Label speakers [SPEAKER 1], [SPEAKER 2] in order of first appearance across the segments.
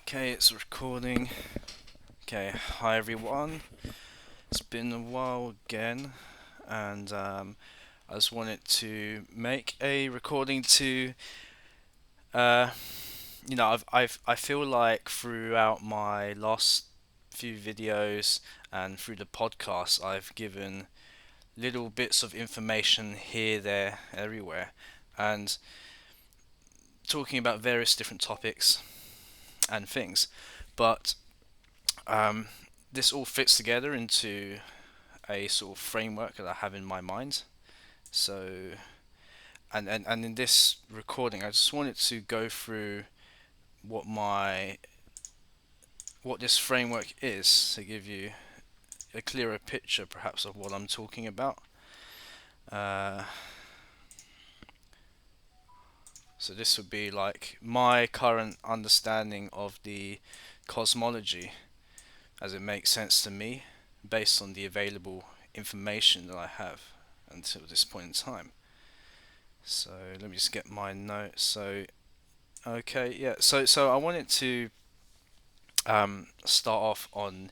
[SPEAKER 1] Okay, it's recording. Okay, hi everyone. It's been a while again, and I just wanted to make a recording to, uh, I feel like throughout my last few videos and through the podcast, I've given little bits of information here, there, everywhere, and talking about various different topics and things, but um, this all fits together into a sort of framework that I have in my mind. So, and in this recording, I just wanted to go through what my what this framework is to give you a clearer picture, perhaps, of what I'm talking about. Uh, so this would be like my current understanding of the cosmology, as it makes sense to me, based on the available information that I have until this point in time. So let me just get my notes. So okay, yeah. So I wanted to start off on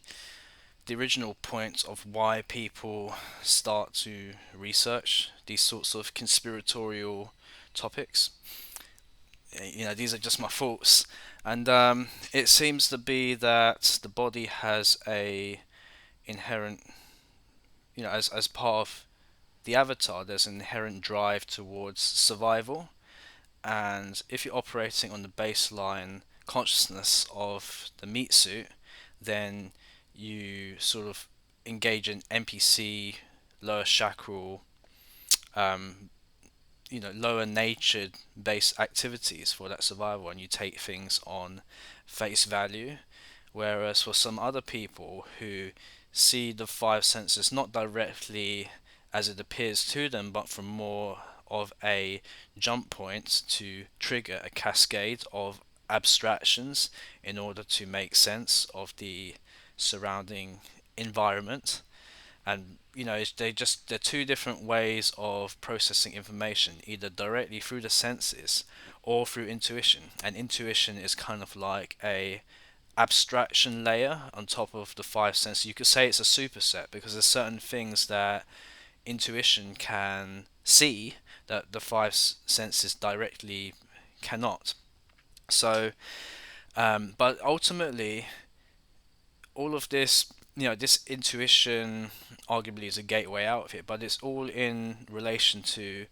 [SPEAKER 1] the original point of why people start to research these sorts of conspiratorial topics. These are just my thoughts, and it seems to be that the body has a inherent, as part of the avatar, there's an inherent drive towards survival. And if you're operating on the baseline consciousness of the meat suit, then you sort of engage in NPC, lower chakral, um, lower natured based activities for that survival, and you take things on face value. Whereas for some other people who see the five senses not directly as it appears to them, but from more of a jump point to trigger a cascade of abstractions in order to make sense of the surrounding environment. And they're two different ways of processing information, either directly through the senses or through intuition. And intuition is kind of like a abstraction layer on top of the five senses. You could say it's a superset because there's certain things that intuition can see that the five senses directly cannot. So, but ultimately, all of this, this intuition arguably is a gateway out of it, but it's all in relation to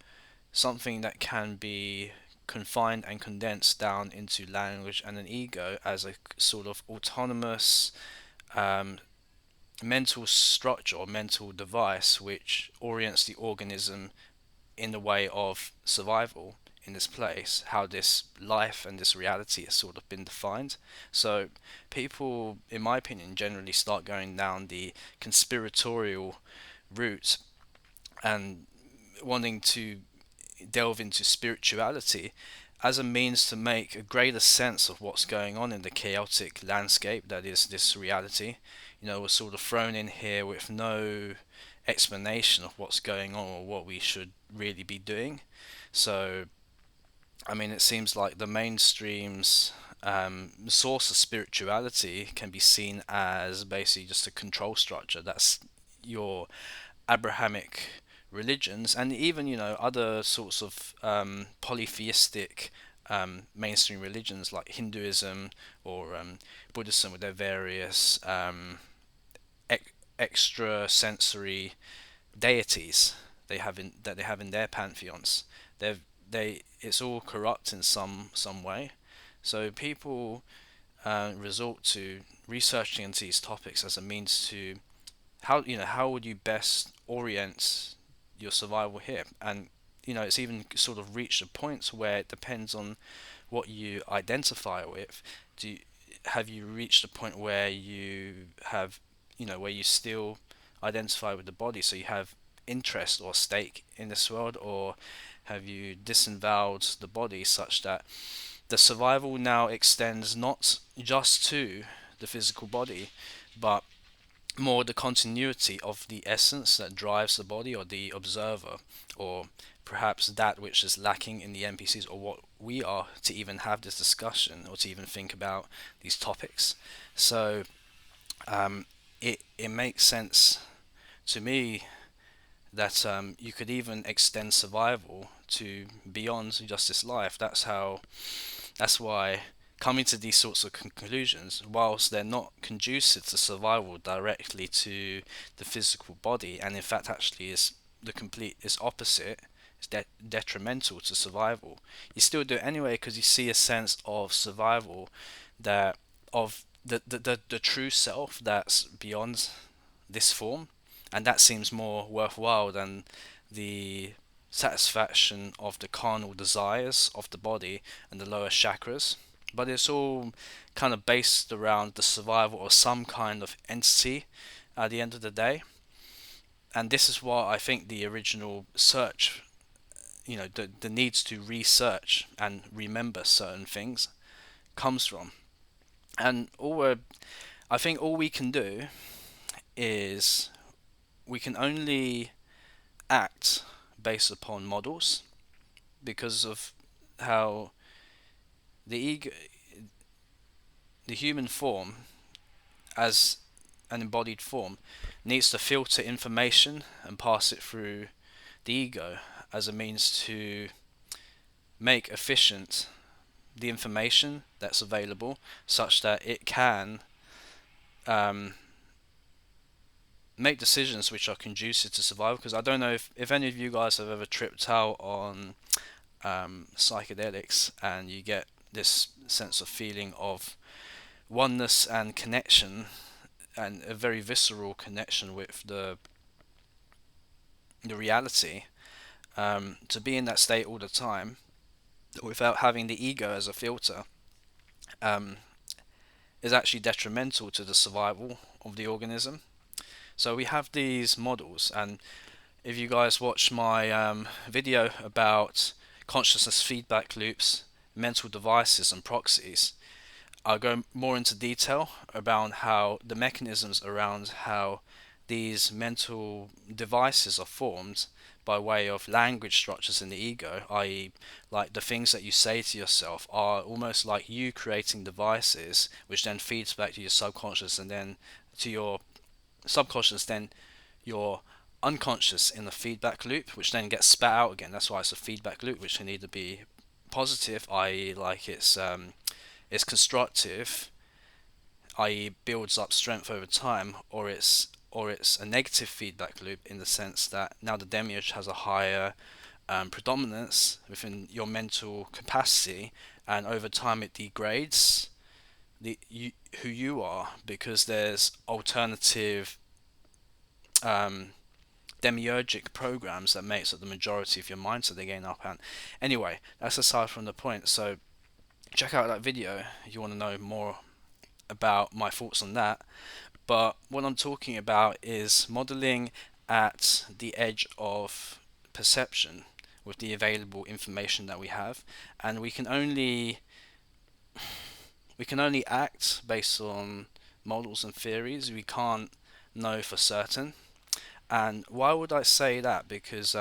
[SPEAKER 1] something that can be confined and condensed down into language and an ego as a sort of autonomous um, mental structure or mental device which orients the organism in the way of survival in this place, how this life and this reality has sort of been defined. So people, in my opinion, generally start going down the conspiratorial route and wanting to delve into spirituality as a means to make a greater sense of what's going on in the chaotic landscape that is this reality. We're sort of thrown in here with no explanation of what's going on or what we should really be doing. So, I mean, it seems like the mainstream's source of spirituality can be seen as basically just a control structure. That's your Abrahamic religions, and even other sorts of polytheistic mainstream religions like Hinduism or Buddhism with their various extra sensory deities they have in their pantheons. They It's all corrupt in some way. So people resort to researching into these topics as a means to how would you best orient your survival here. And it's even sort of reached a point where it depends on what you identify with. Have you reached a point where you have where you still identify with the body, so you have interest or stake in this world, or have you disemboweled the body such that the survival now extends not just to the physical body, but more the continuity of the essence that drives the body or the observer or perhaps that which is lacking in the NPCs, or what we are, to even have this discussion or to even think about these topics. So it makes sense to me that you could even extend survival to beyond just this life. That's why coming to these sorts of conclusions, whilst they're not conducive to survival directly to the physical body, and in fact actually is opposite, it's detrimental to survival. You still do it anyway because you see a sense of survival, that of the true self that's beyond this form, and that seems more worthwhile than the satisfaction of the carnal desires of the body and the lower chakras. But it's all kind of based around the survival of some kind of entity at the end of the day. And this is why I think the original search, the needs to research and remember certain things comes from. And I think all we can do is we can only act based upon models, because of how the ego, the human form as an embodied form, needs to filter information and pass it through the ego as a means to make efficient the information that's available, such that it can um, make decisions which are conducive to survival. Because I don't know if any of you guys have ever tripped out on psychedelics, and you get this sense of feeling of oneness and connection, and a very visceral connection with the reality. To be in that state all the time without having the ego as a filter um, is actually detrimental to the survival of the organism. So we have these models, and if you guys watch my video about consciousness feedback loops, mental devices, and proxies, I'll go more into detail about how the mechanisms around how these mental devices are formed by way of language structures in the ego, i.e., like the things that you say to yourself are almost like you creating devices, which then feeds back to your subconscious, and then to your subconscious, then your unconscious in the feedback loop, which then gets spat out again. That's why it's a feedback loop, which can either be positive, i.e., like it's constructive, i.e., builds up strength over time, or it's a negative feedback loop, in the sense that now the demiurge has a higher predominance within your mental capacity, and over time it degrades who you are, because there's alternative demiurgic programs that makes up the majority of your mind, so they gain up hand. Anyway, that's aside from the point. So check out that video if you want to know more about my thoughts on that. But what I'm talking about is modeling at the edge of perception with the available information that we have, and we can only act based on models and theories. We can't know for certain. And why would I say that? Because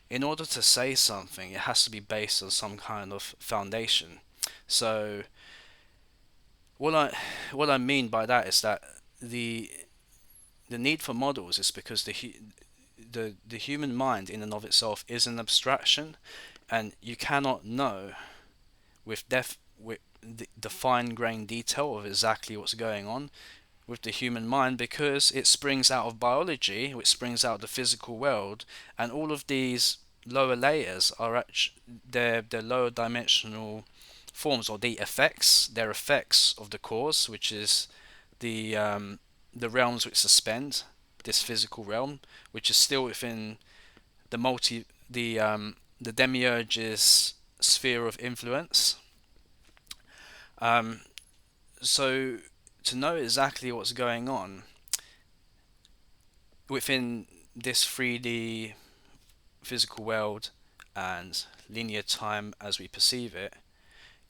[SPEAKER 1] in order to say something, it has to be based on some kind of foundation. So what I mean by that is that the the need for models is because the human mind in and of itself is an abstraction, and you cannot know with the fine-grained detail of exactly what's going on with the human mind, because it springs out of biology, which springs out of the physical world, and all of these lower layers are they're lower dimensional forms, or they're effects of the cause, which is the realms which suspend this physical realm, which is still within the the demiurge's sphere of influence. Um, so to know exactly what's going on within this 3D physical world and linear time as we perceive it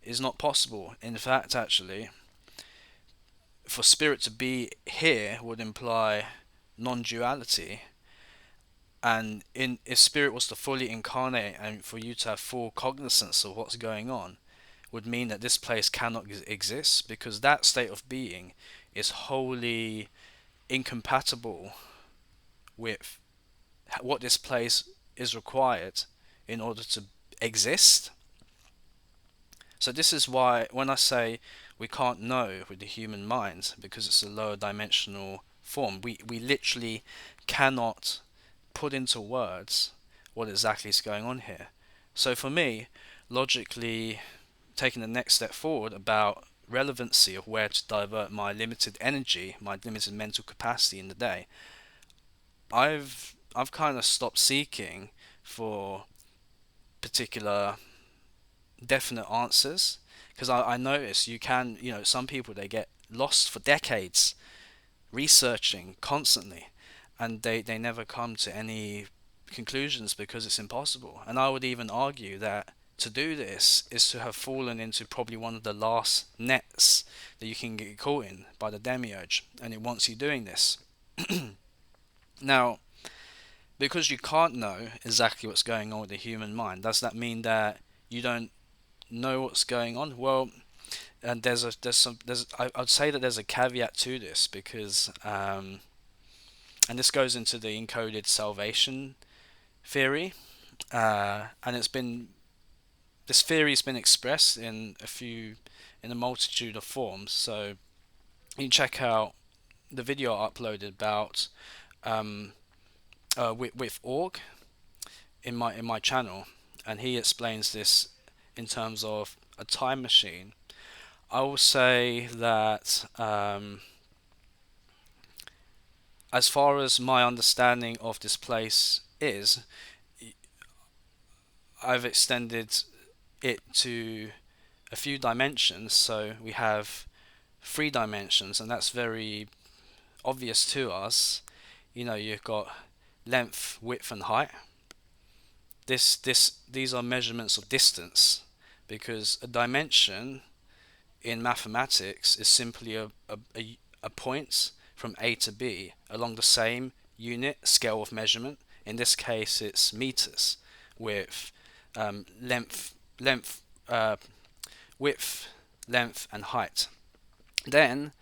[SPEAKER 1] is not possible. In fact, actually, for spirit to be here would imply non-duality, And in if spirit was to fully incarnate and for you to have full cognizance of what's going on, would mean that this place cannot exist, because that state of being is wholly incompatible with what this place is required in order to exist. So this is why when I say we can't know with the human mind because it's a lower dimensional form, we literally cannot put into words what exactly is going on here. So for me, logically taking the next step forward about relevancy of where to divert my limited energy, my limited mental capacity in the day, I've kind of stopped seeking for particular definite answers, because I notice you can, some people, they get lost for decades researching constantly, and they never come to any conclusions because it's impossible. And I would even argue that to do this is to have fallen into probably one of the last nets that you can get caught in by the demiurge, and it wants you doing this. Now, because you can't know exactly what's going on with the human mind, does that mean that you don't know what's going on? Well, and I'd say that there's a caveat to this, because and this goes into the encoded salvation theory, and this theory has been expressed in a multitude of forms. So you can check out the video I uploaded about um, with Org in my channel, and he explains this in terms of a time machine. I will say that as far as my understanding of this place is, I've extended it to a few dimensions. So we have three dimensions, and that's very obvious to us. You've got length, width, and height. These are measurements of distance, because a dimension in mathematics is simply a point from A to B along the same unit scale of measurement. In this case, it's meters, with length, width, length, and height. Then,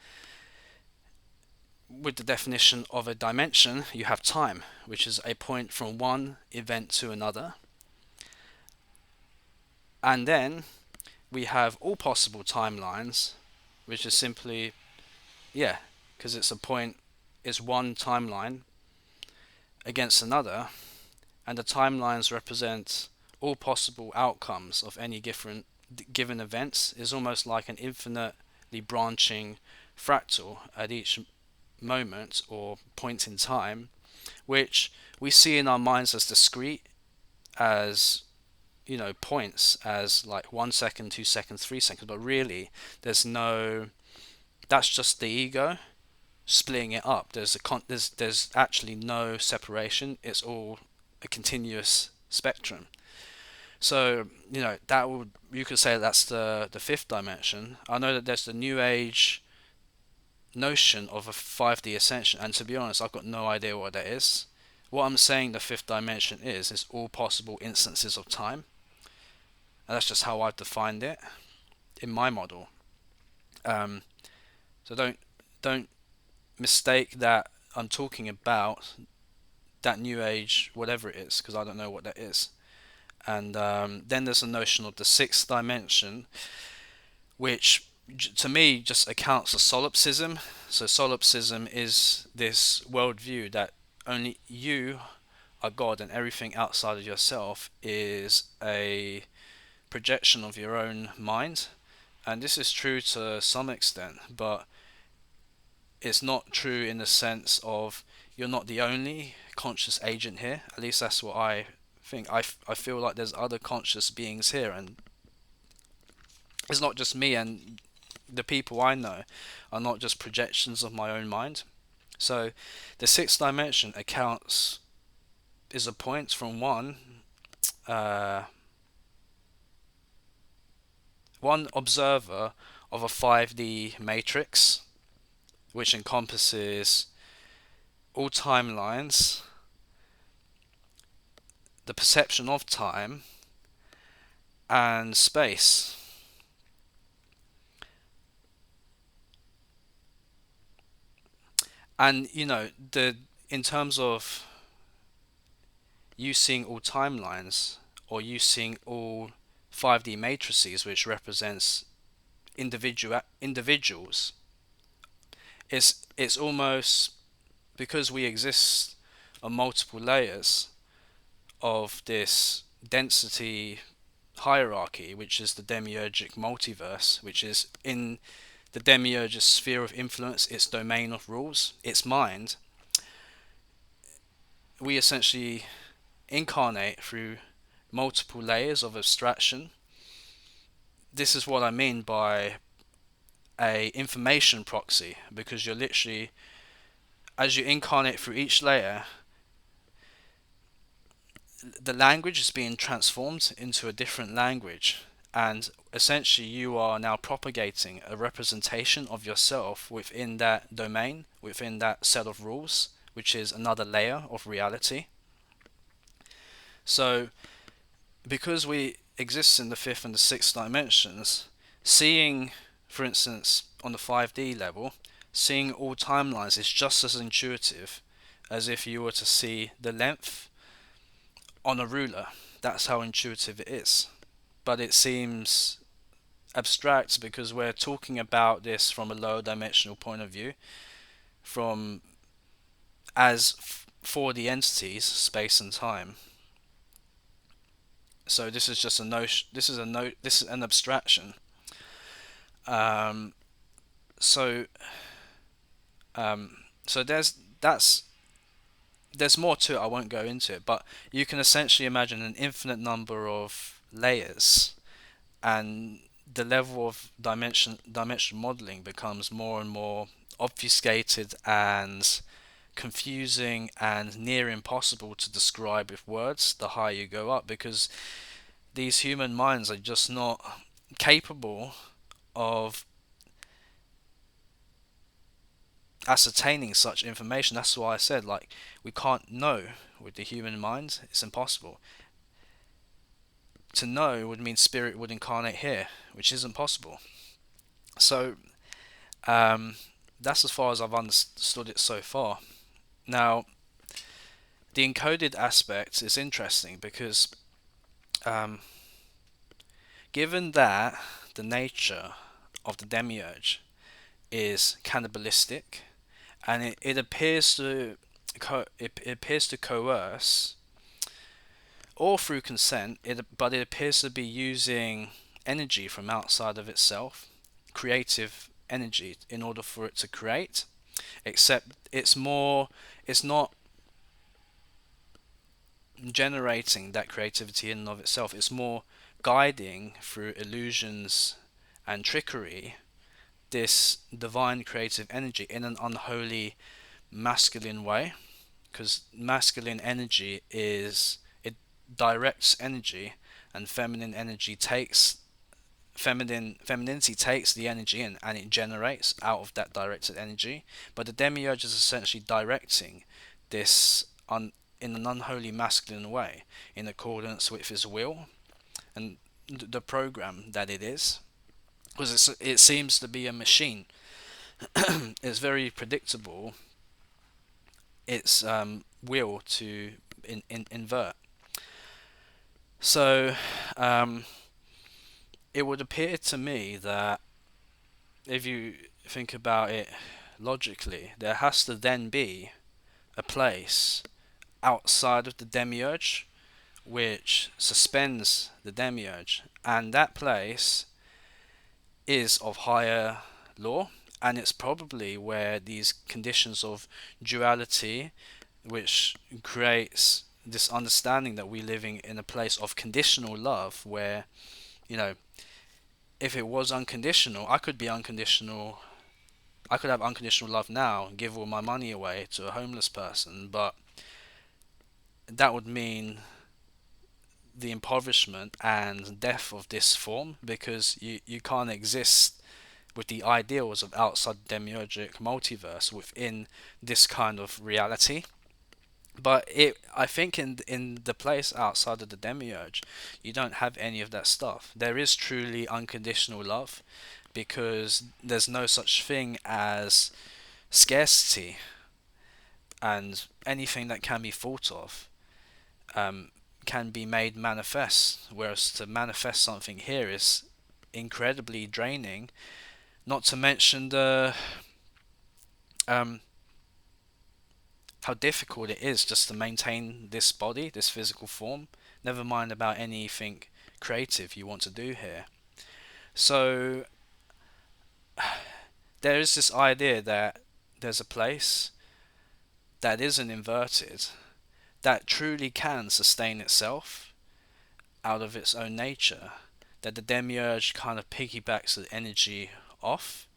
[SPEAKER 1] with the definition of a dimension, you have time, which is a point from one event to another. And then we have all possible timelines, which is simply, yeah, because it's one timeline against another, and the timelines represent all possible outcomes of any given events. Is almost like an infinitely branching fractal at each moment or point in time, which we see in our minds as discrete, as points, as like 1 second, 2 seconds, 3 seconds, but really that's just the ego splitting it up. There's actually no separation. It's all a continuous spectrum. So you could say that's the fifth dimension. I know that there's the New Age notion of a 5D ascension, and to be honest, I've got no idea what that is. What I'm saying the fifth dimension is all possible instances of time, and that's just how I've defined it in my model. So don't mistake that I'm talking about that New Age whatever it is, because I don't know what that is. And then there's a notion of the sixth dimension, which to me just accounts for solipsism. So solipsism is this worldview that only you are God and everything outside of yourself is a projection of your own mind. And this is true to some extent, but it's not true in the sense of you're not the only conscious agent here. At least that's what I think. I feel like there's other conscious beings here, and it's not just me, and the people I know are not just projections of my own mind. So the sixth dimension is a point from uh, one observer of a 5D matrix, which encompasses all timelines the perception of time and space. And the in terms of you seeing all timelines, or you seeing all 5D matrices, which represents individuals, it's almost because we exist on multiple layers of this density hierarchy, which is the demiurgic multiverse, which is in the demiurge's sphere of influence, its domain of rules, its mind. We essentially incarnate through multiple layers of abstraction. This is what I mean by a information proxy, because you're literally, as you incarnate through each layer, the language is being transformed into a different language, and essentially you are now propagating a representation of yourself within that domain, within that set of rules, which is another layer of reality. So because we exist in the fifth and the sixth dimensions, seeing, for instance, on the 5D level, seeing all timelines is just as intuitive as if you were to see the length on a ruler. That's how intuitive it is. But it seems abstract because we're talking about this from a lower dimensional point of view, from as for the entities, space and time. So this is just a notion. This is an abstraction. Um, so so there's more to it. I won't go into it, but you can essentially imagine an infinite number of layers, and the level of dimensional modeling becomes more and more obfuscated and confusing and near impossible to describe with words the higher you go up, because these human minds are just not capable of ascertaining such information. That's why I said, like, we can't know with the human mind. It's impossible. To know would mean spirit would incarnate here, which isn't possible. So um, that's as far as I've understood it so far. Now, the encoded aspect is interesting because um, given that the nature of the demiurge is cannibalistic, and it appears to it appears to coerce, or through consent, but it appears to be using energy from outside of itself, creative energy, in order for it to create. Except it's not generating that creativity in and of itself. It's more guiding through illusions and trickery this divine creative energy in an unholy masculine way, because masculine energy is, it directs energy, and feminine energy takes femininity takes the energy in, and it generates out of that directed energy. But the demiurge is essentially directing this in an unholy masculine way, in accordance with his will and the program that it is, because it seems to be a machine. It's very predictable, its will to invert. So it would appear to me that if you think about it logically, there has to then be a place outside of the demiurge which suspends the demiurge, and that place is of higher law, and it's probably where these conditions of duality, which creates this understanding that we're living in a place of conditional love, where, you know, if it was unconditional, I could have unconditional love now and give all my money away to a homeless person, but that would mean the impoverishment and death of this form, because you can't exist with the ideals of outside demiurgic multiverse within this kind of reality. But I think in the place outside of the demiurge, you don't have any of that stuff. There is truly unconditional love because there's no such thing as scarcity, and anything that can be thought of um, can be made manifest. Whereas to manifest something here is incredibly draining. Not to mention the um, how difficult it is just to maintain this body, this physical form. Never mind about anything creative you want to do here. So there is this idea that there's a place that isn't inverted, that truly can sustain itself out of its own nature, that the demiurge kind of piggybacks the energy off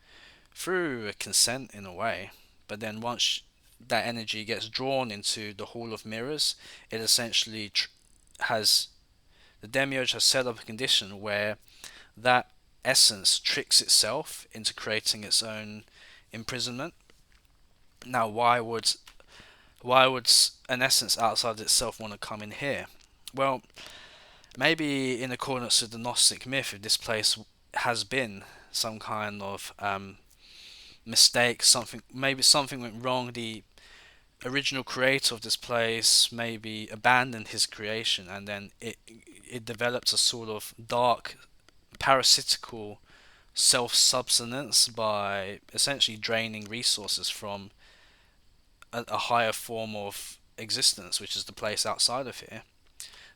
[SPEAKER 1] through a consent in a way. But then once that energy gets drawn into the Hall of Mirrors, it essentially has the demiurge has set up a condition where that essence tricks itself into creating its own imprisonment. Now, why would an essence outside itself want to come in here? Well, maybe in accordance with the Gnostic myth, if this place has been some kind of mistake, maybe something went wrong. The original creator of this place maybe abandoned his creation, and then it developed a sort of dark, parasitical self-subsistence by essentially draining resources from a higher form of existence, which is the place outside of here.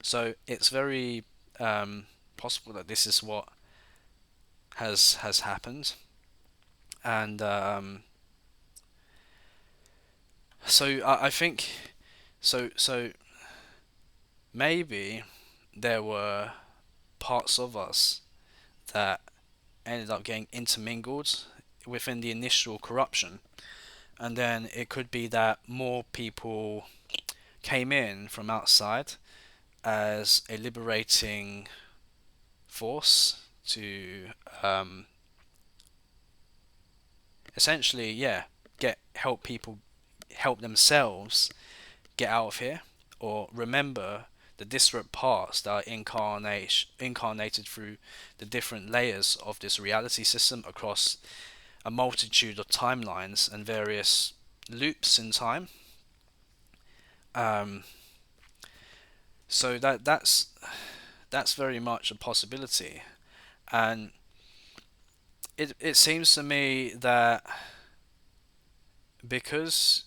[SPEAKER 1] So it's very possible that this is what has happened, and so I think so maybe there were parts of us that ended up getting intermingled within the initial corruption, and then it could be that more people came in from outside as a liberating force to essentially, yeah, get help themselves get out of here, or remember the disparate parts that are incarnated through the different layers of this reality system across a multitude of timelines and various loops in time. Um, so that's very much a possibility, and it seems to me that because,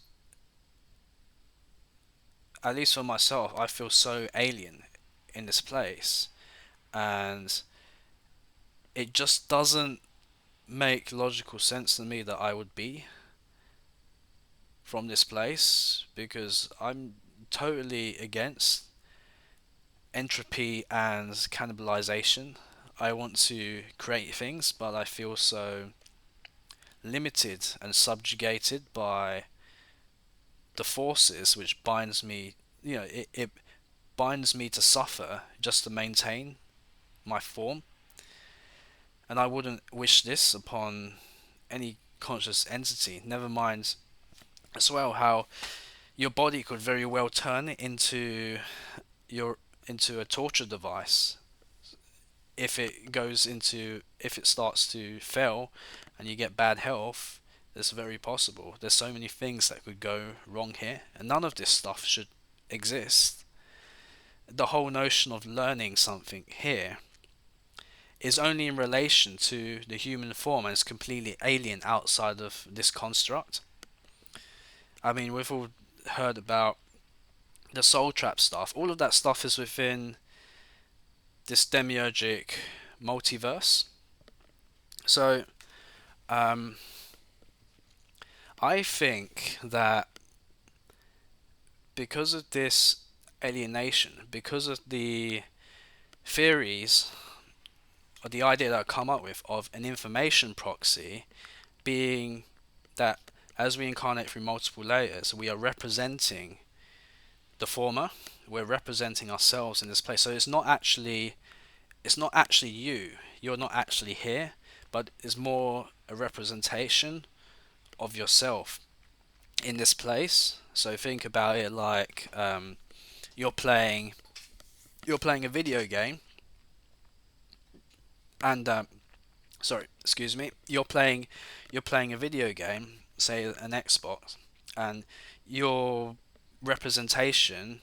[SPEAKER 1] at least for myself, I feel so alien in this place, and it just doesn't make logical sense to me that I would be from this place, because I'm totally against entropy and cannibalization. I want to create things, but I feel so limited and subjugated by the forces which binds me. It binds me to suffer just to maintain my form, and I wouldn't wish this upon any conscious entity. Never mind as well how your body could very well turn your into a torture device if it starts to fail and you get bad health. It's very possible. There's so many things that could go wrong here, and none of this stuff should exist. The whole notion of learning something here is only in relation to the human form and is completely alien outside of this construct. I mean, we've all heard about the soul trap stuff. All of that stuff is within this demiurgic multiverse. So, um, I think that because of this alienation, because of the theories or the idea that I come up with of an information proxy being that as we incarnate through multiple layers, we are representing the former. We're representing ourselves in this place. So it's not actually you. You're not actually here, but it's more a representation of yourself. in this place. So think about it like you're playing you're playing a video game, and sorry, excuse me, you're playing a video game, say an Xbox, and your representation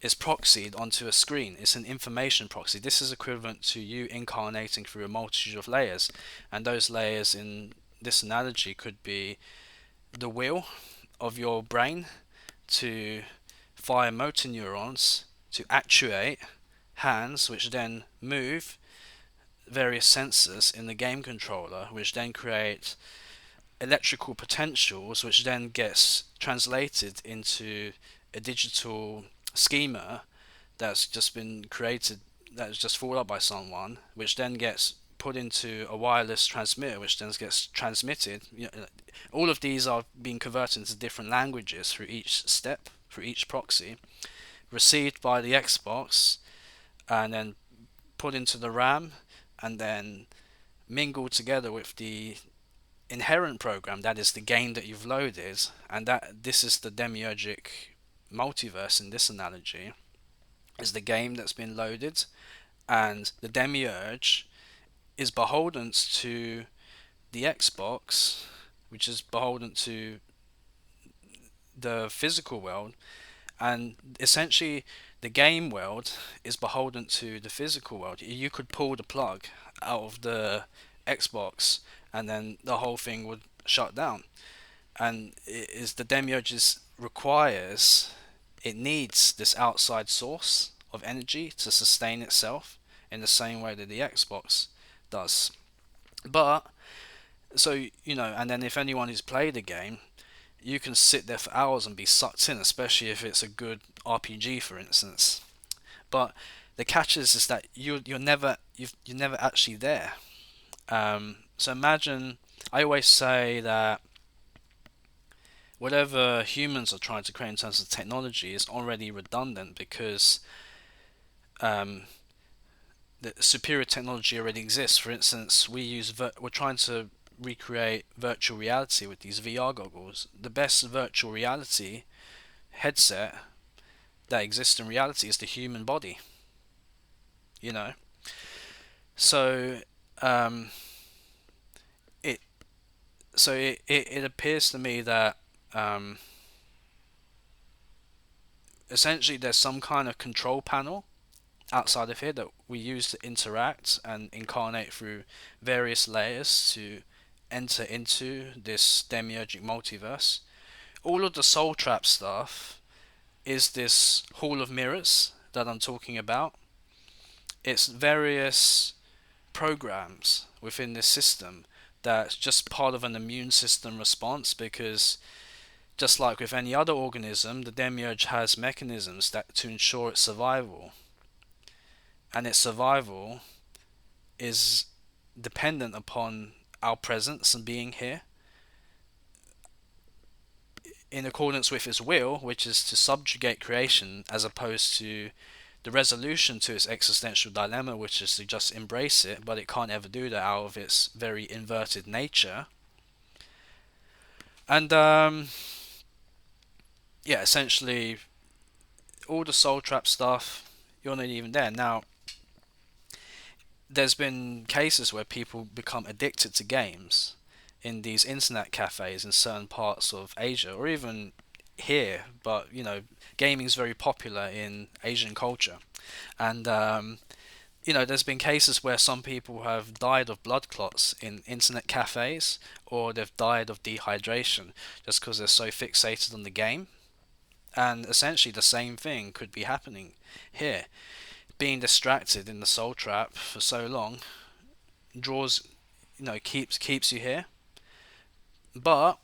[SPEAKER 1] is proxied onto a screen. It's an information proxy. This is equivalent to you incarnating through a multitude of layers, and those layers in this analogy could be the wheel of your brain to fire motor neurons to actuate hands, which then move various sensors in the game controller, which then create electrical potentials, which then gets translated into a digital schema that's just been created, that's just thought up by someone, which then gets put into a wireless transmitter, which then gets transmitted. All of these are being converted into different languages through each step, through each proxy, received by the Xbox, and then put into the RAM, and then mingled together with the inherent program, that is the game that you've loaded, and that this is the demiurgic multiverse in this analogy, is the game that's been loaded, and the demiurge is beholden to the Xbox, which is beholden to the physical world, and essentially the game world is beholden to the physical world. You could pull the plug out of the Xbox and then the whole thing would shut down. And it is the demiurge requires, it needs this outside source of energy to sustain itself in the same way that the Xbox does. But so and then if anyone who's played the game, you can sit there for hours and be sucked in, especially if it's a good RPG, for instance. But the catch is that you're never actually there. So imagine, I always say that whatever humans are trying to create in terms of technology is already redundant, because um, the superior technology already exists. For instance, we're trying to recreate virtual reality with these VR goggles. The best virtual reality headset that exists in reality is the human body. You know, so um, it it appears to me that um, essentially there's some kind of control panel outside of here that we use to interact and incarnate through various layers to enter into this demiurgic multiverse. All of the soul trap stuff is this hall of mirrors that I'm talking about. It's various programs within this system that's just part of an immune system response, because just like with any other organism, the demiurge has mechanisms that to ensure its survival, and its survival is dependent upon our presence and being here in accordance with its will, which is to subjugate creation, as opposed to the resolution to its existential dilemma, which is to just embrace it, but it can't ever do that out of its very inverted nature. And yeah, essentially all the soul trap stuff, you're not even there. Now, there's been cases where people become addicted to games in these internet cafes in certain parts of Asia, or even here, but gaming is very popular in Asian culture. And there's been cases where some people have died of blood clots in internet cafes, or they've died of dehydration just because they're so fixated on the game. And essentially the same thing could be happening here. Being distracted in the soul trap for so long draws, keeps you here. But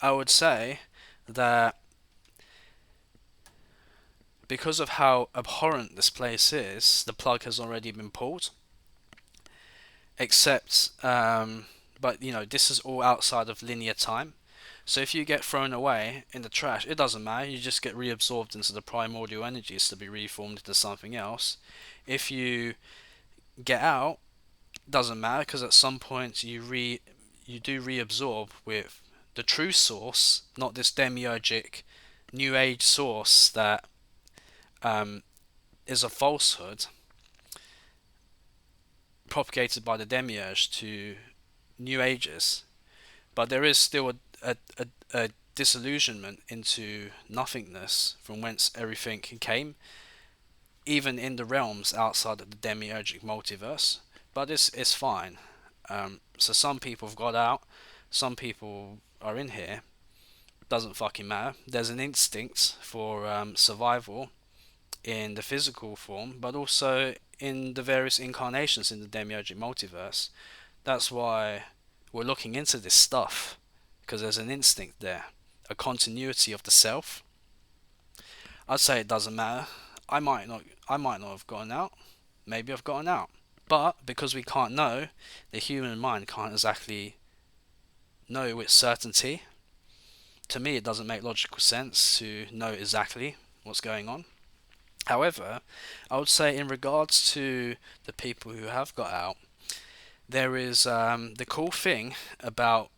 [SPEAKER 1] I would say that because of how abhorrent this place is, the plug has already been pulled. Except, but this is all outside of linear time. So if you get thrown away in the trash, it doesn't matter. You just get reabsorbed into the primordial energies to be reformed into something else. If you get out, doesn't matter, because at some point you do reabsorb with the true source, not this demiurgic new age source that um, is a falsehood propagated by the demiurge to new ages. But there is still a disillusionment into nothingness from whence everything came, even in the realms outside of the demiurgic multiverse. But it's fine. So some people have got out, some people are in here. Doesn't fucking matter. There's an instinct for survival in the physical form, but also in the various incarnations in the demiurgic multiverse. That's why we're looking into this stuff, because there's an instinct there, a continuity of the self. I'd say it doesn't matter. I might not have gotten out. Maybe I've gotten out. But because we can't know, the human mind can't exactly know with certainty. To me, it doesn't make logical sense to know exactly what's going on. However, I would say in regards to the people who have got out, there is the cool thing about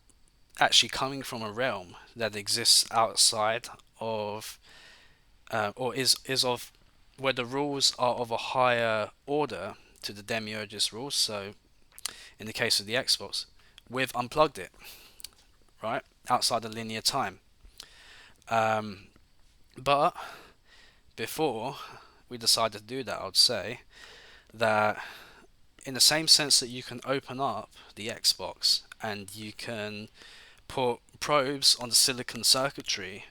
[SPEAKER 1] actually coming from a realm that exists outside of, or is of, where the rules are of a higher order to the demiurge's rules. So, in the case of the Xbox, we've unplugged it, right, outside of linear time. But before we decided to do that, I would say that in the same sense that you can open up the Xbox and you can put probes on the silicon circuitry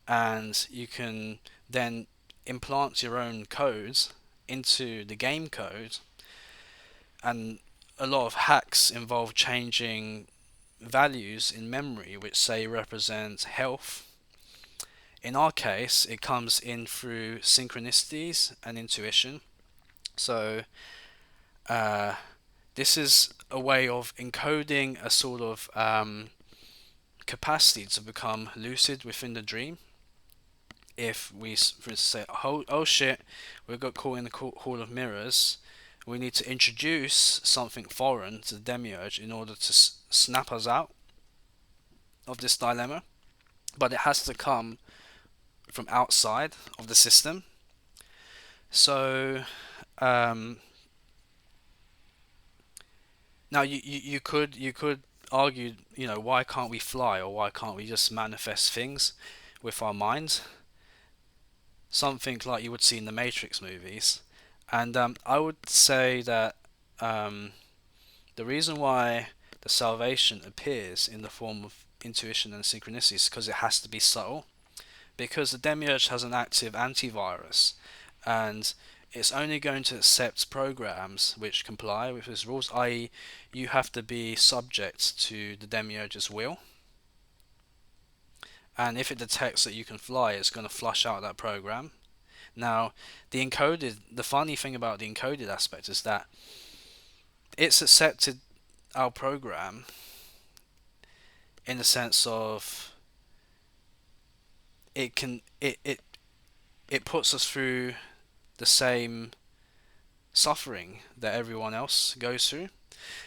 [SPEAKER 1] and you can then implant your own codes into the game code, and a lot of hacks involve changing values in memory which say represent health. In our case, it comes in through synchronicities and intuition. So uh, this is a way of encoding a sort of capacity to become lucid within the dream. If we say, oh shit, we got caught in the Hall of Mirrors, we need to introduce something foreign to the demiurge in order to snap us out of this dilemma. But it has to come from outside of the system. So now you could argue, why can't we fly, or why can't we just manifest things with our minds? Something like you would see in the Matrix movies. And I would say that the reason why the salvation appears in the form of intuition and synchronicity is because it has to be subtle. Because the demiurge has an active antivirus, and it's only going to accept programs which comply with his rules, i.e., you have to be subject to the demiurge's will. And if it detects that you can fly, it's going to flush out that program. Now, the funny thing about the encoded aspect is that it's accepted our program in the sense of it puts us through the same suffering that everyone else goes through,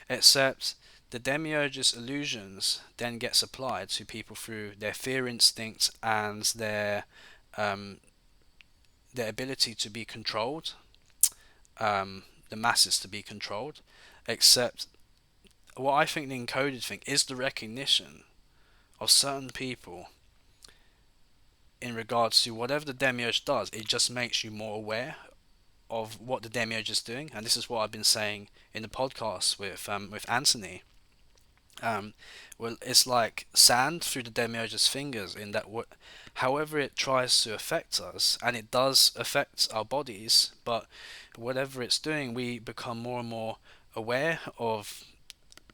[SPEAKER 1] except the demiurge's illusions then gets applied to people through their fear instinct and their ability to be controlled, the masses to be controlled. Except what I think the encoded thing is the recognition of certain people in regards to whatever the demiurge does. It just makes you more aware of what the demiurge is doing, and this is what I've been saying in the podcast with Anthony. Well, it's like sand through the demiurge's fingers, in that however it tries to affect us, and it does affect our bodies, but whatever it's doing, we become more and more aware of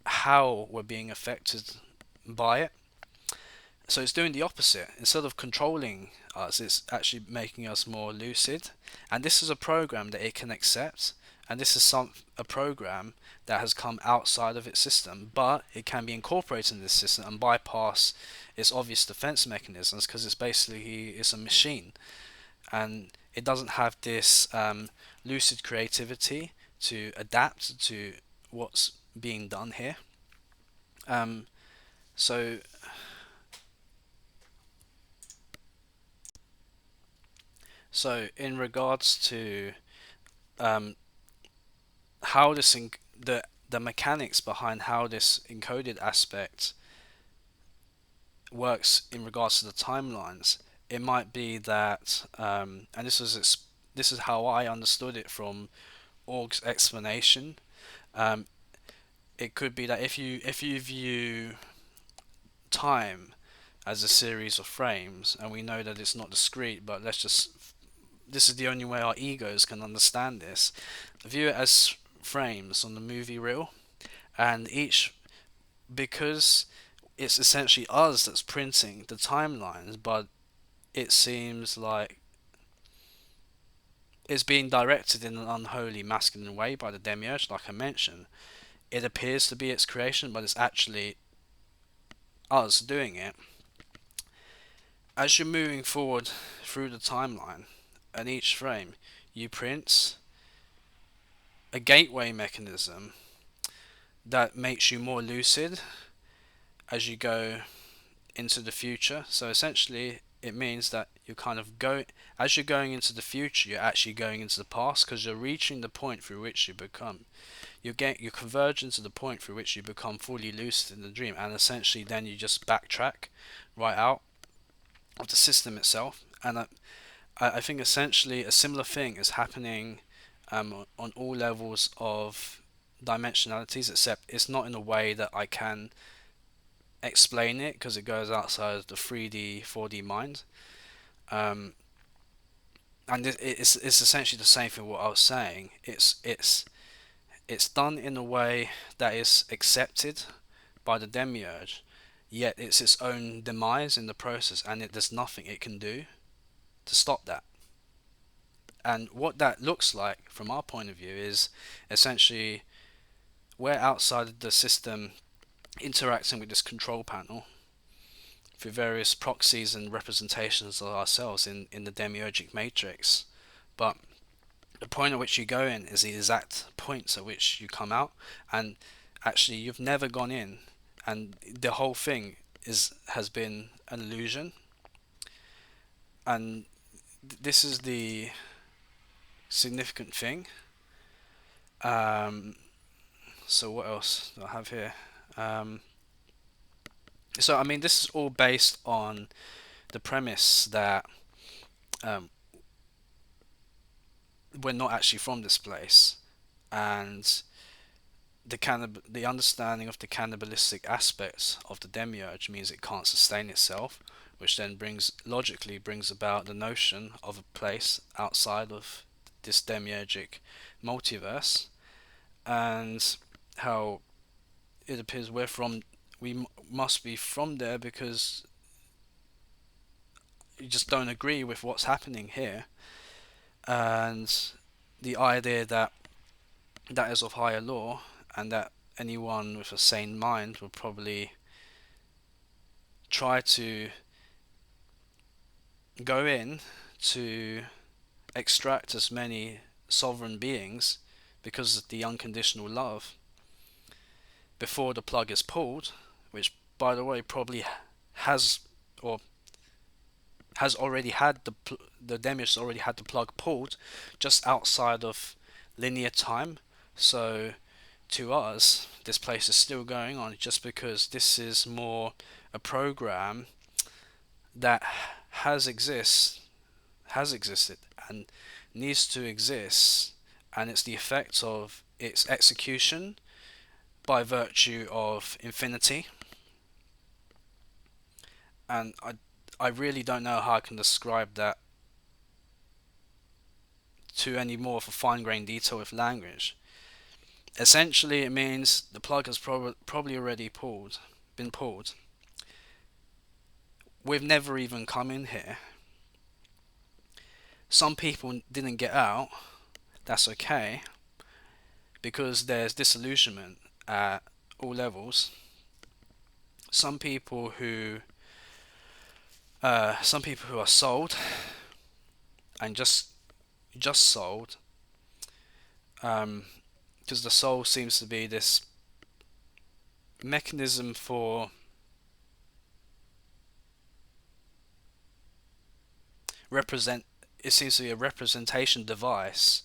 [SPEAKER 1] how we're being affected by it. So it's doing the opposite. Instead of controlling us, it's actually making us more lucid. And this is a program that it can accept. And this is a program that has come outside of its system, but it can be incorporated in this system and bypass its obvious defense mechanisms, because it's a machine, and it doesn't have this lucid creativity to adapt to what's being done here. So So in regards to um, how the mechanics behind how this encoded aspect works in regards to the timelines, it might be that, and this is how I understood it from Org's explanation. Um, it could be that if you view time as a series of frames, and we know that it's not discrete, but this is the only way our egos can understand this. View it as frames on the movie reel, and each because it's essentially us that's printing the timelines, but it seems like it's being directed in an unholy masculine way by the demiurge, like I mentioned. It appears to be its creation, but it's actually us doing it. As you're moving forward through the timeline, and each frame, you print a gateway mechanism that makes you more lucid as you go into the future. So essentially, it means that you kind of go as you're going into the future, you're actually going into the past because you're reaching the point through which you converge into the point through which you become fully lucid in the dream, and essentially then you just backtrack right out of the system itself. And I think essentially a similar thing is happening on all levels of dimensionalities, except it's not in a way that I can explain it because it goes outside of the 3D, 4D mind. Um, and it's essentially the same thing what I was saying. It's done in a way that is accepted by the demiurge, yet it's its own demise in the process, and there's nothing it can do to stop that. And what that looks like from our point of view is essentially we're outside the system interacting with this control panel through various proxies and representations of ourselves in the demiurgic matrix. But the point at which you go in is the exact point at which you come out, and actually you've never gone in, and the whole thing has been an illusion. And this is the significant thing. So what else do I have here? So I mean, this is all based on the premise that um, we're not actually from this place, and the understanding of the cannibalistic aspects of the demiurge means it can't sustain itself, which then logically brings about the notion of a place outside of this demiurgic multiverse, and how it appears we must be from there because you just don't agree with what's happening here, and the idea that that is of higher law, and that anyone with a sane mind would probably try to go in to extract as many sovereign beings because of the unconditional love before the plug is pulled, which by the way probably has or has already had the demiurge already had the plug pulled just outside of linear time. So to us, this place is still going on just because this is more a program that has existed and needs to exist, and it's the effect of its execution by virtue of infinity. And I really don't know how I can describe that to any more of a fine-grained detail with language. Essentially, it means the plug has probably already been pulled. We've never even come in here. Some people didn't get out. That's okay, because there's disillusionment at all levels. Some people who are sold and just sold, because the soul seems to be this mechanism for represent it seems to be a representation device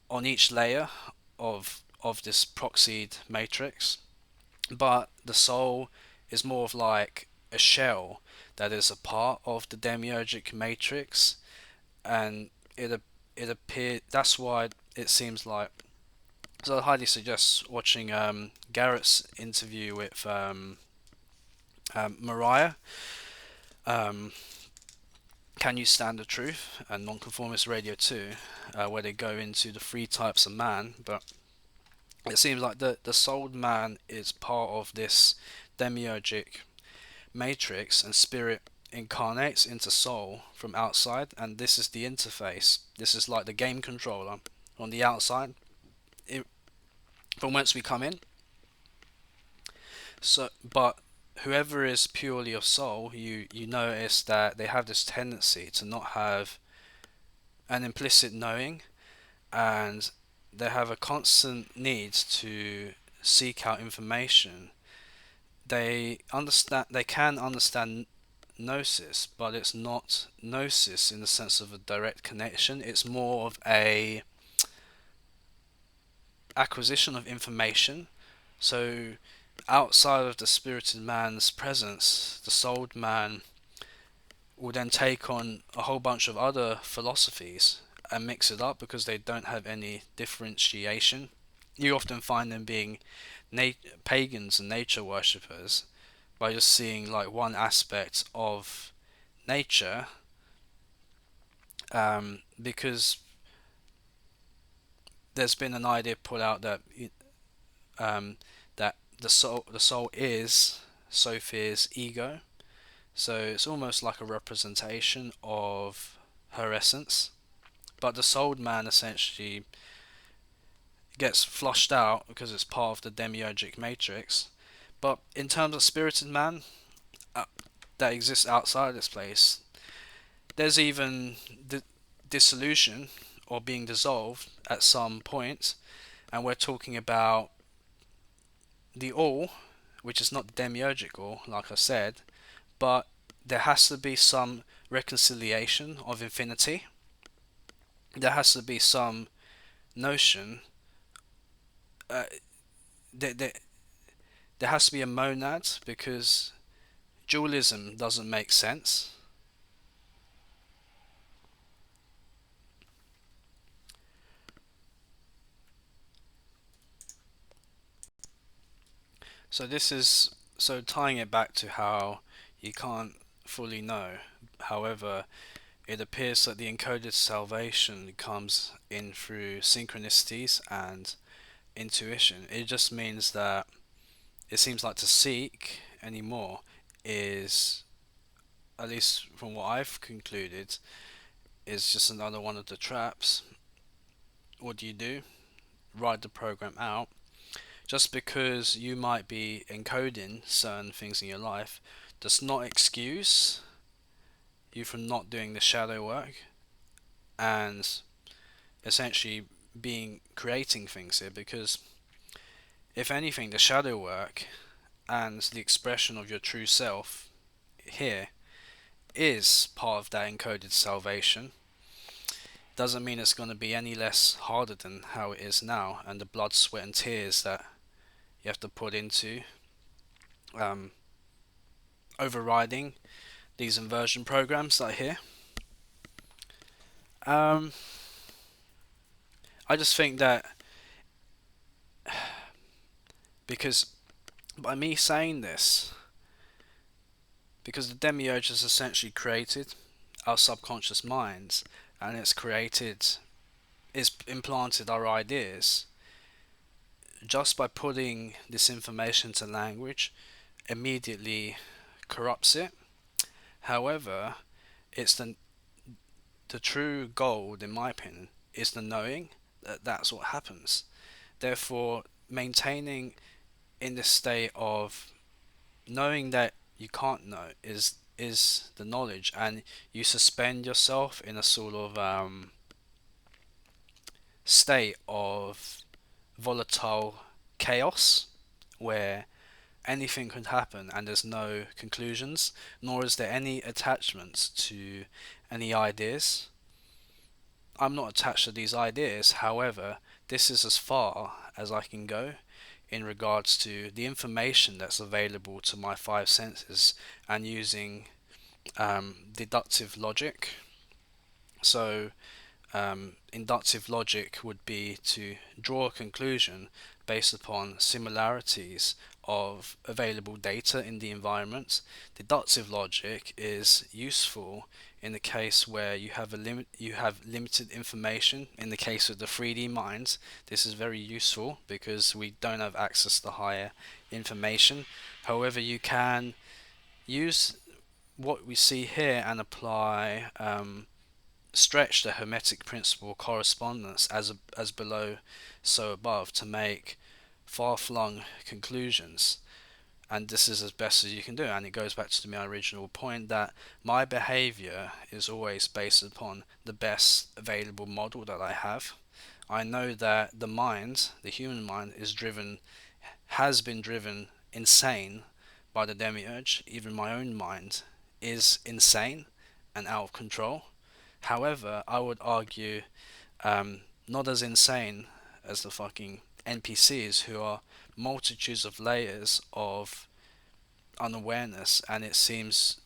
[SPEAKER 1] on each layer of this proxied matrix, but the soul is more of like a shell that is a part of the demiurgic matrix, and it appear that's why it seems like. So I highly suggest watching Garrett's interview with Mariah. Um, Can You Stand the Truth and Nonconformist Radio 2, where they go into the three types of man. But it seems like the souled man is part of this demiurgic matrix, and spirit incarnates into soul from outside, and this is the interface. This is like the game controller on the outside, it, from whence we come in. So, but whoever is purely of soul, you notice that they have this tendency to not have an implicit knowing, and they have a constant need to seek out information. They can understand gnosis, but it's not gnosis in the sense of a direct connection. It's more of a acquisition of information. So outside of the spirited man's presence, the souled man will then take on a whole bunch of other philosophies and mix it up because they don't have any differentiation. You often find them being pagans and nature worshippers by just seeing like one aspect of nature, because there's been an idea put out that um, that the soul is Sophie's ego, so it's almost like a representation of her essence. But the souled man essentially gets flushed out because it's part of the demiurgic matrix. But in terms of spirited man, uh, that exists outside this place, there's even dissolution or being dissolved at some point, and we're talking about the all, which is not the demiurgic all, like I said, but there has to be some reconciliation of infinity. There has to be some notion. Uh, there, there, there has to be a monad, because dualism doesn't make sense. So tying it back to how you can't fully know. However, it appears that the encoded salvation comes in through synchronicities and intuition. It just means that it seems like to seek anymore is, at least from what I've concluded, is just another one of the traps. What do you do? Write the program out. Just because you might be encoding certain things in your life does not excuse you from not doing the shadow work and essentially being creating things here, because if anything, the shadow work and the expression of your true self here is part of that encoded salvation. Doesn't mean it's going to be any less harder than how it is now, and the blood, sweat, and tears that you have to put into um, overriding these inversion programs that are here. I just think that because by me saying this, because the demiurge has essentially created our subconscious minds, and it's implanted our ideas, just by putting this information to language immediately corrupts it. However, it's the true gold, in my opinion, is the knowing that that's what happens. Therefore, maintaining in this state of knowing that you can't know is the knowledge, and you suspend yourself in a sort of state of volatile chaos where anything could happen and there's no conclusions, nor is there any attachments to any ideas. I'm not attached to these ideas. However, this is as far as I can go in regards to the information that's available to my five senses and using deductive logic. So, inductive logic would be to draw a conclusion based upon similarities of available data in the environment. Deductive logic is useful in the case where you have limited information. In the case of the 3D mind, this is very useful because we don't have access to higher information. However, you can use what we see here and apply stretch the Hermetic principle correspondence as below, so above to make far-flung conclusions. And this is as best as you can do. And it goes back to my original point that my behavior is always based upon the best available model that I have. I know that the mind, the human mind, has been driven insane by the demiurge. Even my own mind is insane and out of control. However, I would argue not as insane as the fucking NPCs who are multitudes of layers of unawareness, and it seems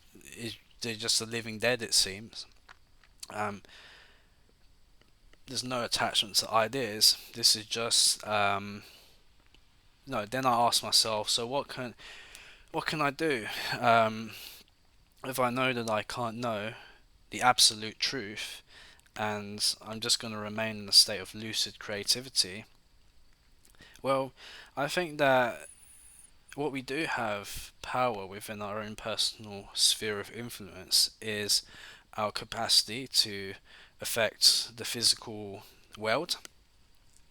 [SPEAKER 1] they're just a living dead. It seems there's no attachment to ideas. This is just no. Then I ask myself, so what can I do if I know that I can't know the absolute truth, and I'm just going to remain in a state of lucid creativity? Well, I think that what we do have power within our own personal sphere of influence is our capacity to affect the physical world,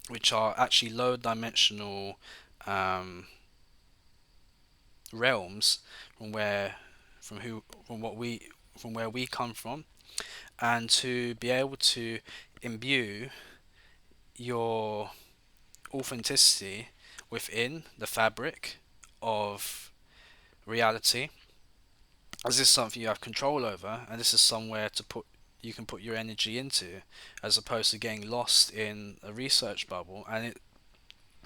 [SPEAKER 1] which are actually low dimensional um, realms from where we come from, and to be able to imbue your authenticity within the fabric of reality, as this is something you have control over, and this is somewhere you can put your energy into, as opposed to getting lost in a research bubble. And it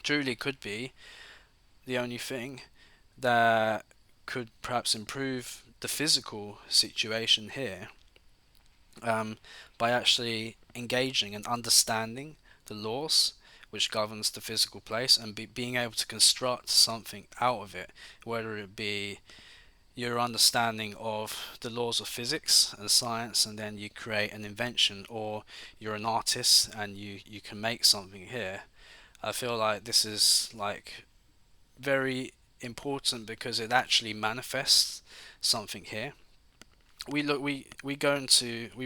[SPEAKER 1] truly could be the only thing that could perhaps improve the physical situation here, by actually engaging and understanding the laws which governs the physical place, and being able to construct something out of it, whether it be your understanding of the laws of physics and science, and then you create an invention, or you're an artist and you can make something here. I feel like this is like very important because it actually manifests something here. We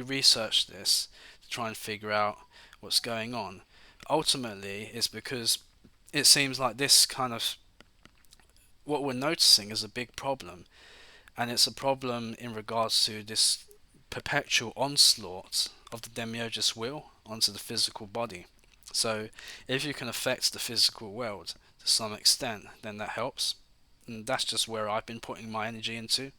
[SPEAKER 1] research this to try and figure out what's going on. Ultimately, it's because it seems like this kind of what we're noticing is a big problem, and it's a problem in regards to this perpetual onslaught of the demiurge's will onto the physical body. So, if you can affect the physical world to some extent, then that helps. And that's just where I've been putting my energy into,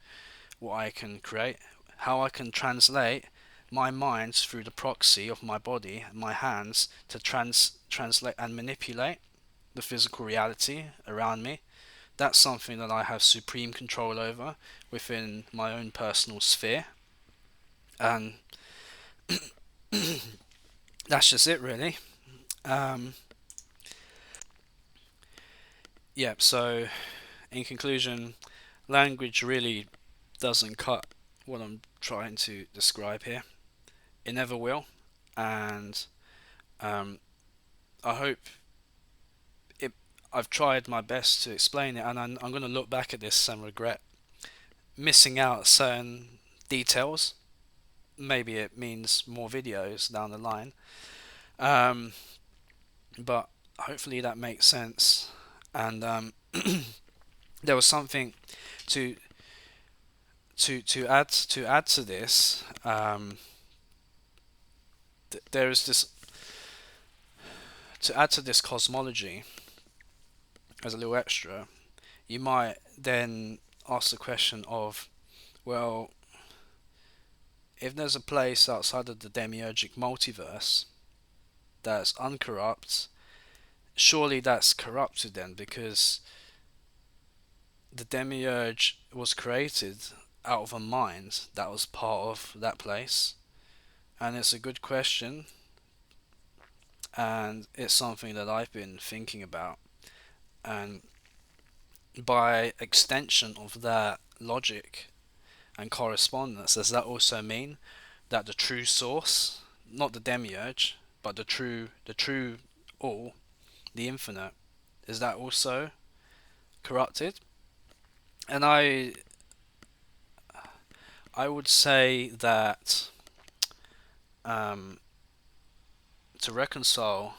[SPEAKER 1] what I can create, how I can translate my mind through the proxy of my body and my hands to translate and manipulate the physical reality around me. That's something that I have supreme control over within my own personal sphere. And that's just it, really. Um, yeah, so in conclusion, language really doesn't cut what I'm trying to describe here. It never will. And I hope it. I've tried my best to explain it, and I'm going to look back at this and regret missing out certain details. Maybe it means more videos down the line, um, but hopefully that makes sense. And there was something to add to this. There is this to add to this cosmology as a little extra. You might then ask the question of, well, if there's a place outside of the demiurgic multiverse that's uncorrupt, surely that's corrupted then, because the demiurge was created out of a mind that was part of that place. And it's a good question, and it's something that I've been thinking about. And by extension of that logic and correspondence, does that also mean that the true source, not the demiurge, but the true all, the infinite, is that also corrupted? And I would say that um, to reconcile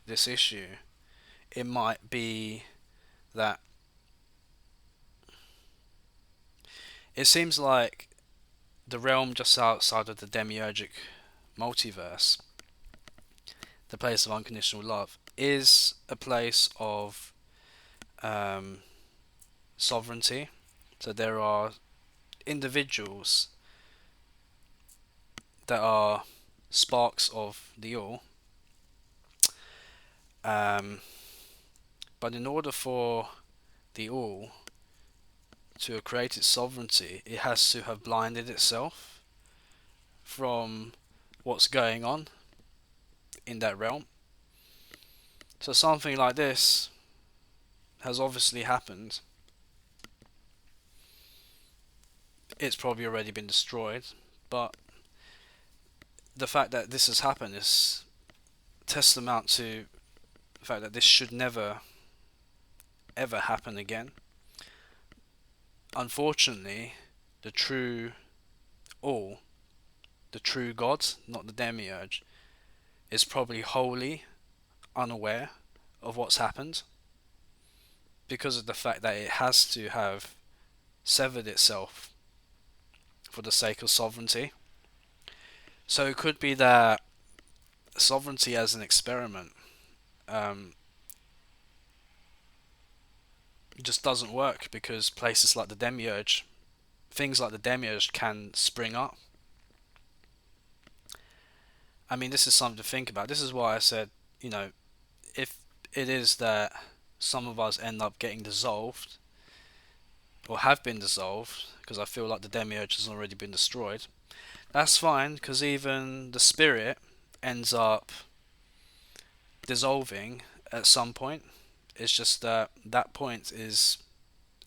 [SPEAKER 1] this issue, it might be that it seems like the realm just outside of the demiurgic multiverse, the place of unconditional love, is a place of um, sovereignty. So there are individuals that are sparks of the all, um, but in order for the all to create its sovereignty, it has to have blinded itself from what's going on in that realm. So something like this has obviously happened. It's probably already been destroyed, but the fact that this has happened is testament to the fact that this should never ever happen again. Unfortunately, the true all, the true God, not the demiurge, is probably wholly unaware of what's happened, because of the fact that it has to have severed itself for the sake of sovereignty. So it could be that sovereignty as an experiment um, just doesn't work, because places like the demiurge, things like the demiurge can spring up. I mean, this is something to think about. This is why I said, if it is that some of us end up getting dissolved, or have been dissolved, because I feel like the demiurge has already been destroyed, that's fine, because even the spirit ends up dissolving at some point. It's just that that point is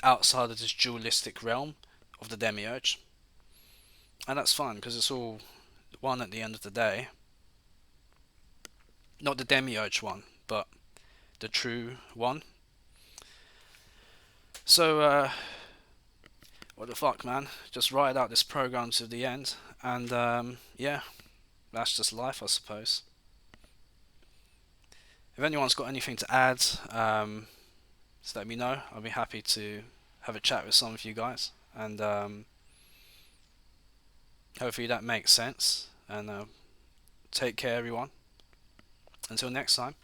[SPEAKER 1] outside of this dualistic realm of the demiurge, and that's fine, because it's all one at the end of the day. Not the demiurge one, but the true one. So, what the fuck, man? Just ride out this program to the end, and yeah, that's just life, I suppose. If anyone's got anything to add, just let me know. I'll be happy to have a chat with some of you guys, and hopefully that makes sense. And take care, everyone. Until next time.